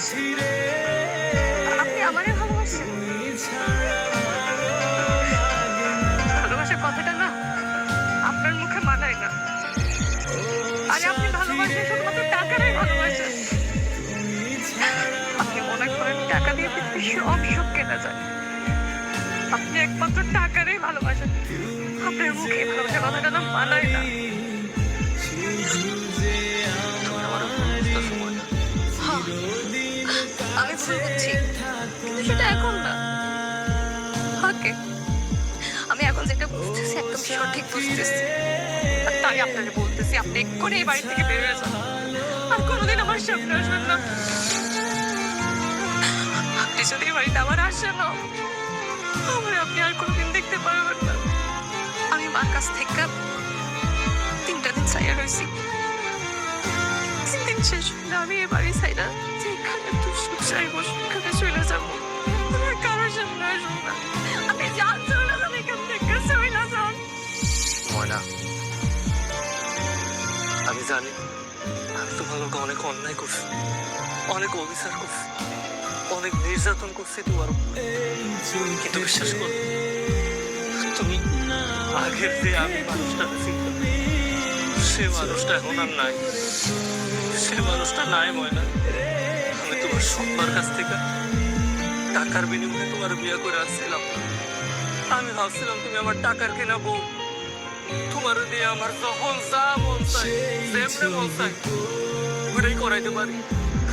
ভালোবাসেন? আপনি আমারে ভালোবাসেন? ভালোবাসার কথাটা না আপনার মুখে মানায় না। আরে আপনি ভালোবাসেন শুধুমাত্র টাকারই ভালোবাসেন। আপনি মনে করেন টাকা দিয়ে পৃথিবীর সব সুখ কেনা যায়। আপনি একমাত্র টাকারই ভালোবাসেন। আপনার মুখে এই ভালোবাসার কথাটা না মানায় না। তুমি আমার বুঝতেছো ময়না? হ্যাঁ, আমি ভুল বুঝছি, কিন্তু সেটা এখন না। ওকে, আমি এখন যেটা বুঝতেছি একদম সঠিক বুঝতেছি। আর তাই আপনাকে বলতেছি আপনি এক্ষুনি এই বাড়ি থেকে বের হয়ে যান। আর কোনোদিন আমার সামনে আসবেন না। আপনি যদি এই বাড়িতে আবার আসেন না, আমার আপনি আর কোনোদিন দেখতে পারবেন না। আমি মার কাছ থেকে 3টা দিন চাইয়া রয়েছি। 3 দিন শেষ হলে আমি এই বাড়ি চাইনা যেখানে দুষ্টু চাইবো সেখানে চলে যাবো। আমার কারোর সামনে আসবো না। আপনি যান, চলে যান এখান থেকে, চলে যান। ময়না, আমি জানি আমি তোমার লোক অনেক অন্যায় করছি, অনেক অবিচার করছি, অনেক নির্যাতন করছি তোমার উপর। কিন্তু বিশ্বাস করো, তুমি আগের যে আমি মানুষটা চিনতাম সে মানুষটা এখন আর নাই। সে মানুষটা নাই ময়না। আমি তোমার সবার কাছ থেকে টাকার বিনিময়ে তোমার বিয়ে করে আসছিলাম। আমি ভাবছিলাম তুমি আমার টাকার কেনা বউ, তোমার দিয়ে আমার যখন যা মন চাই যেমনে মন চাই ওটাই করাইতে পারি।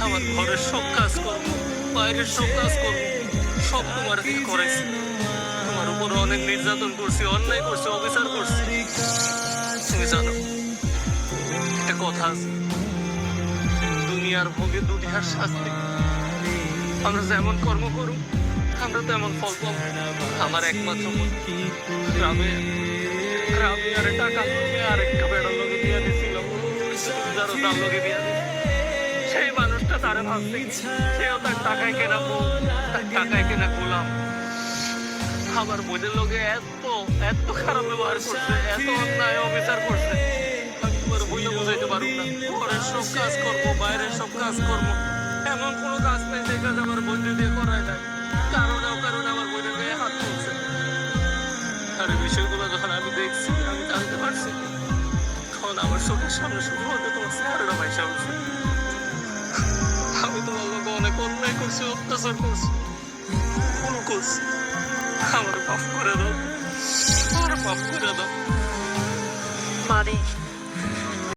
আমার ঘরের সব কাজ করবো, বাইরের সব কাজ করবো, সব তোমার দিয়ে করাইছি। তোমার উপর অনেক নির্যাতন করছি, অন্যায় করছি, অবিচার করছি। তুমি জানো একটা কথা আছে, দুনিয়ার ভোগে দুনিয়ার শাস্তি। আমরা যেমন কর্ম করুক আমরা তেমন ফল পাবো। আমার একমাত্র গ্রামে গ্রামে আরে টাকা লোকে আরেকটা বেড়ার লোকে দিয়ে দিছিল, যারও তার লোকে দিয়ে দিছিল। সেই মানুষটা তারে ভাবছে সেও তার টাকায় কেনা বউ, তার টাকায় কেনা গোলাম। আমার বোনের লোকে এত এত খারাপ ব্যবহার করছে, এত অন্যায় অবিচার করছে, আমি তোমার বইলে বুঝাইতে পারবো না। ঘরের সব কাজ করবো, বাইরের সব কাজ করবো, এমন কোনো কাজ নেই যে কাজ আমার বন্ধু দিয়ে করায় নাই। কারণে আমার বোনের গায়ে হাত তুলছে। আর এই বিষয়গুলো যখন আমি দেখছি, আমি জানতে পারছি, তখন আমার চোখের সামনে শুধু হতে তোমার চেহারাটা ভাইসা উঠছে। আমি তোমার লোক অনেক অন্যায় করছি, অত্যাচার করছি, ভুল করছি। আমার মাফ করে দাও, আমার মাফ করে দাও। মানে